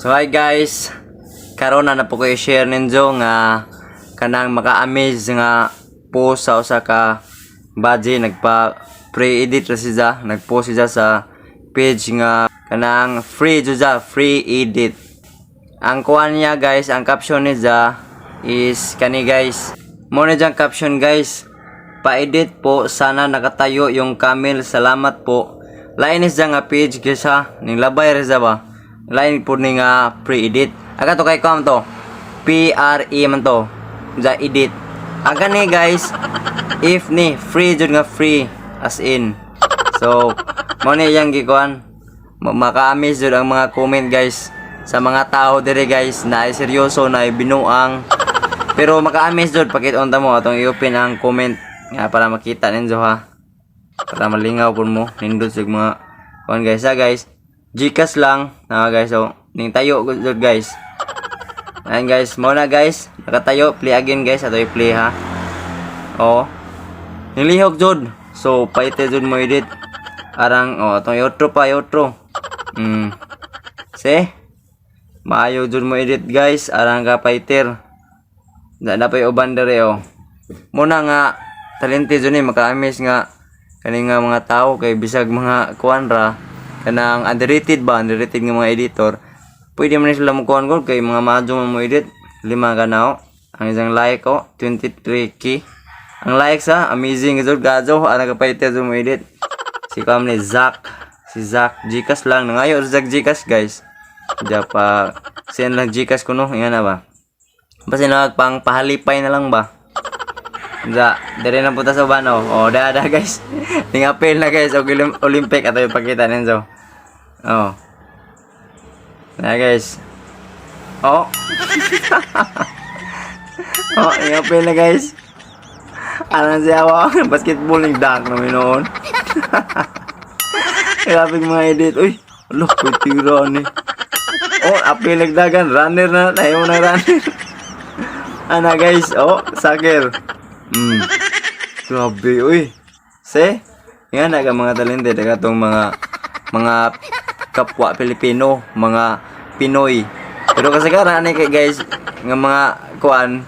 So hi guys, karon na po ko i-share ninyo nga kanang maka-amaze nga post sa usa ka budget nagpa pre-edit ra siya, nagpost siya sa page nga kanang free siya, free edit. Ang kuan niya guys, ang caption niya is kani guys. Mo na jang caption guys. Pa-edit po, sana nakatayo yung camel, salamat po. Lain is nga page guys ha, ning labay ra ba? Lain po ning pre-edit. Aga to kay kom to. PRE man to. Ja edit. Aga ni guys, if ni free jud nga free as in. So, mo ni yang gikuan. Maka-amaze jud ang mga comment guys sa mga tao dire guys na ay seryoso na ay binuang. Pero maka-amaze jud pakit unta mo atong i-open ang comment nga para makita ninyo ha. Para malingaw pud mo nindot sig mga kuan guys ha guys. Gcash lang na guys, so ning tayo jud guys. Ayan guys, mo na guys, nakatayo, play again guys, ato i-play ha. Oh. Nilihok jud. So paite jud mo edit. Arang atong outro pa outro. Se. Maayo jud mo edit guys, arang ka paiter. Da pay uban dere oh. Muna nga talented jud ni maka-amaze nga kani nga mga tao kay bisag mga kuan ra kanang underrated nga mga editor. Pwede man sila mo kuan gol kay mga madyo mo edit 5 ka na oh. Ang isang like oh 23k. Ang likes ha amazing jud gajo ana ka paiter jud mo edit. Si kam ni Zach. Si Zach Gcash lang nangayo Zach Gcash guys. Diya pa send lang Gcash kuno yan na ba. Basta nagpang pahalipay na lang ba. Da, dire na punta sa bano. Oh, da guys. Ning apel na guys, og Olympic ato ipakita ninyo. Oh. Na guys. Oh. Oh, ning apel na guys. Ano siya wa basketball ning dunk na noon. Grabe mga edit. Uy, alo, tira ni. Oh, apel nagdagan, runner na tayo na runner. Ana guys, oh, soccer. Grabe, uy. Se, yan aga mga talented, aga tong mga kapwa Pilipino, mga Pinoy. Pero kasagaran ani kay guys, nga mga kuan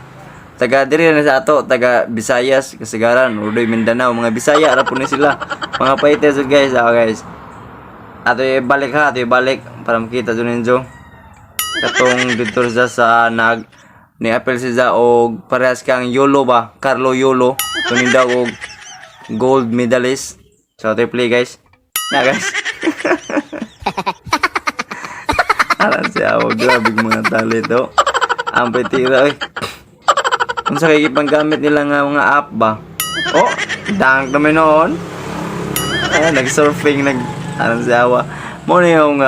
taga diri na sa ato, taga Visayas, kasagaran, Udoy, Mindanao, mga Bisaya ra po ni sila. Mga paiters guys, guys. Ato ibalik ha, ato ibalik para makita jud ninyo. Katong dito sa ni apel siya og parehas kang YOLO ba? Carlo YOLO. Kunin daw og gold medalist. So, ito play guys. Na guys. Aran siya. Grabe mga talento. Ang petira. Kung sa kikipang gamit nila nga mga app ba? Oh, dunk naman noon. Nag-surfing. Aran siya. Muna yung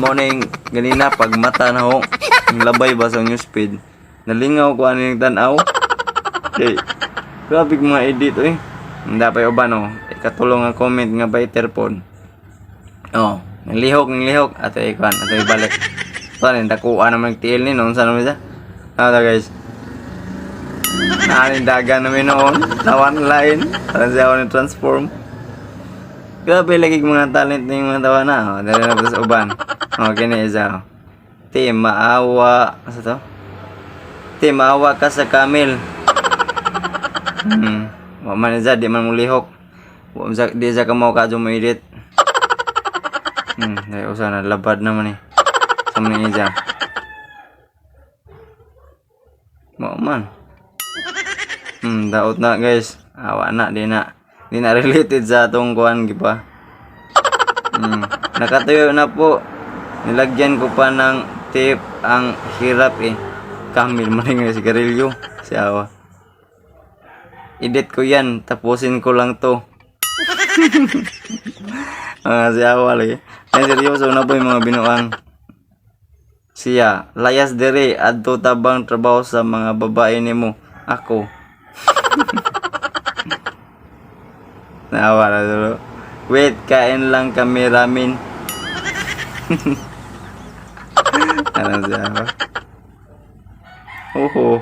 muna yung ganina pag mata na ho. Yung labay ba sa newsfeed. Nalingaw ko ano yung tanaw. Okay. Grabe mga edit eh. Hindi pa yung uban oh. Ikatulong ang comment nga ba iterpon. Oh. Nilihok. Ato ikuan. Ato ibalik. Ito rin. Dakuan naman nagtiil ni noon. Saan naman siya? Ano guys? Dagan namin noon. Tawan line. Parang siya ako ni transform. Grabe lagi mga talent na yung mga tawa na. Oh. Dali na po sa uban. Okay na isa oh. Team maawa. Asa to? Maawa ka sa camel. Wa man za di man mulihok. Wa man di za ka mao ka mo edit. Dai usa na labad naman eh. Sa man iza. Mo man. Daot na guys. Awa na di na related sa atong kuan gipa. Nakatayo na po. Nilagyan ko pa ng tip ang hirap eh. Camel maning nga sigarilyo. Siyawa. Edit ko yan. Tapusin ko lang to. Siyawa lagi. Ay seryoso na po yung mga binuang. Siya. Layas dere. Adto tabang trabaho sa mga babae nimo. Ako. Naawa na duro. Wait. Kain lang kami ramen. Ano siyawa. Oh,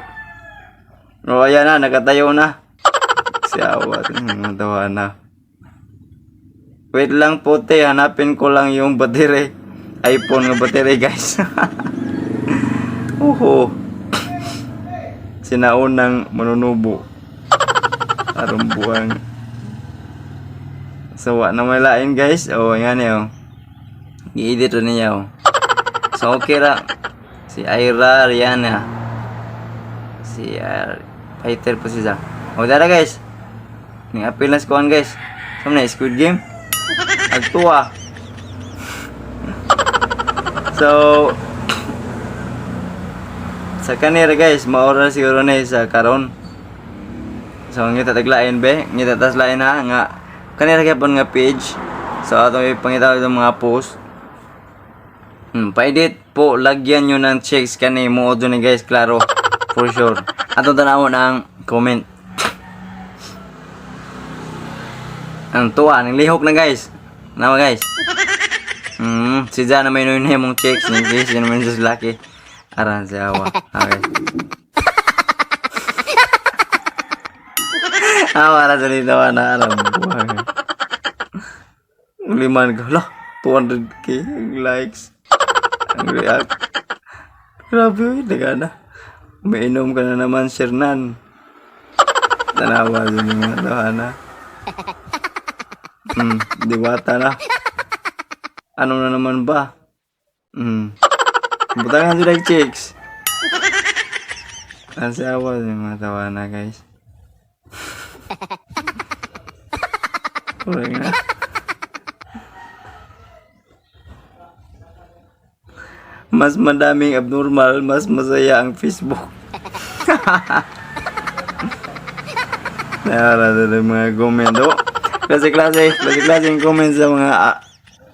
ayan na, nakatayo na. Siyawa, natawa na. Wait lang po te, hanapin ko lang yung battery. iPhone nga battery guys. Oho. Sinaunang manunubo. Arong buwang. So, wa na may lain guys. Oh, yan eh. Oh. I-edit rin niya. Oh. So, okay ra. Si Ira, Rihanna. Si fighter po siya. O, dara guys. Ning apil na skuhan guys. Saan na, Squid Game? Agtuwa. So, sa kanira guys, maura siguro na sa karon. So, ngita taglain be. Ngita tas lain ha. Nga, kanira kaya nga page. So, ato may pangitaw itong mga post. Pa-edit po, lagyan nyo ng checks kani mo doon ni guys, klaro. For sure. Atong tanawon ang comment. Ang tuwa, ng lihok na guys. Nama guys. Si Jana may nunin mong checks. Ng guys, yun naman just lucky. Aran si Awa. Okay. Awa na sa nito na alam. Uliman ko. Lah, 200k likes. Ang react. Grabe, daga na. Umiinom ka na naman, Shernan. Tanawa din yung mga tawana. Diwata na. Ano na naman ba? Butangan sila yung chicks. Ang sawa yung mga tawana, guys. Kurang na. Mas madaming abnormal, mas masaya ang Facebook. Nara na mga comment do. Klase yung comment sa mga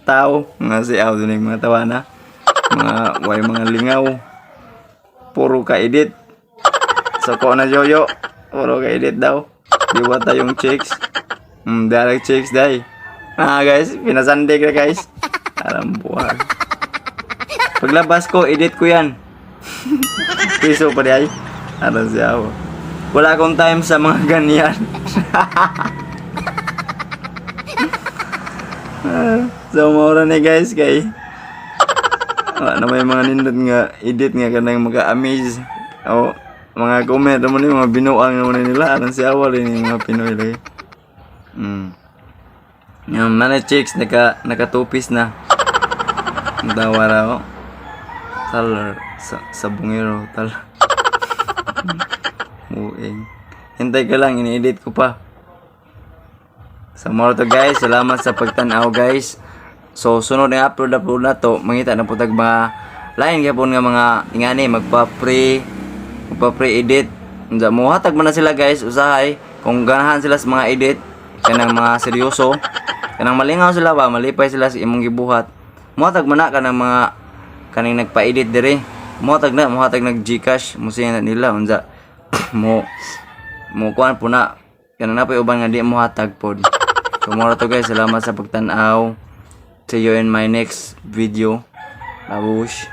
tao, mga si Auto ng mga tawana, mga lingaw. Puro ka edit. So ko na Jojo, puro ka edit daw. Di ba tayong chicks? Direct chicks day. Guys, pinasandig na guys. Alam buwan. Paglabas ko, edit ko yan. Piso pa di ay. Ano siya ako. Wala akong time sa mga ganyan. So, maura na guys kay. Ano may mga nindot nga edit nga kanang mag-amaze. O, mga comment naman yung mga binuang naman nila. Ano siya ako rin yung mga Pinoy lagi. Yung mga chicks, nakatupis na. Dawara ako. Sa bungero Muing. Hintay ka lang, ini-edit ko pa. Sa more to guys, salamat sa pagtanaw guys. So sunod na upload na to, mangita na putag mga lain gyapon nga mga ingani magpa-pre-edit. Unsa mo hatag man na sila guys, usahay kung ganahan sila sa mga edit kanang mga seryoso, kanang malingaw sila ba, malipay sila sa imong gibuhat. Muhatag man na kanang mga kaning nagpa-edit dire, muhatag nag Gcash mo siya nila unsa mo kuan po na kanang napay uban nga di mo hatag pod. So more to guys, salamat sa pagtan-aw. See you in my next video. Babush.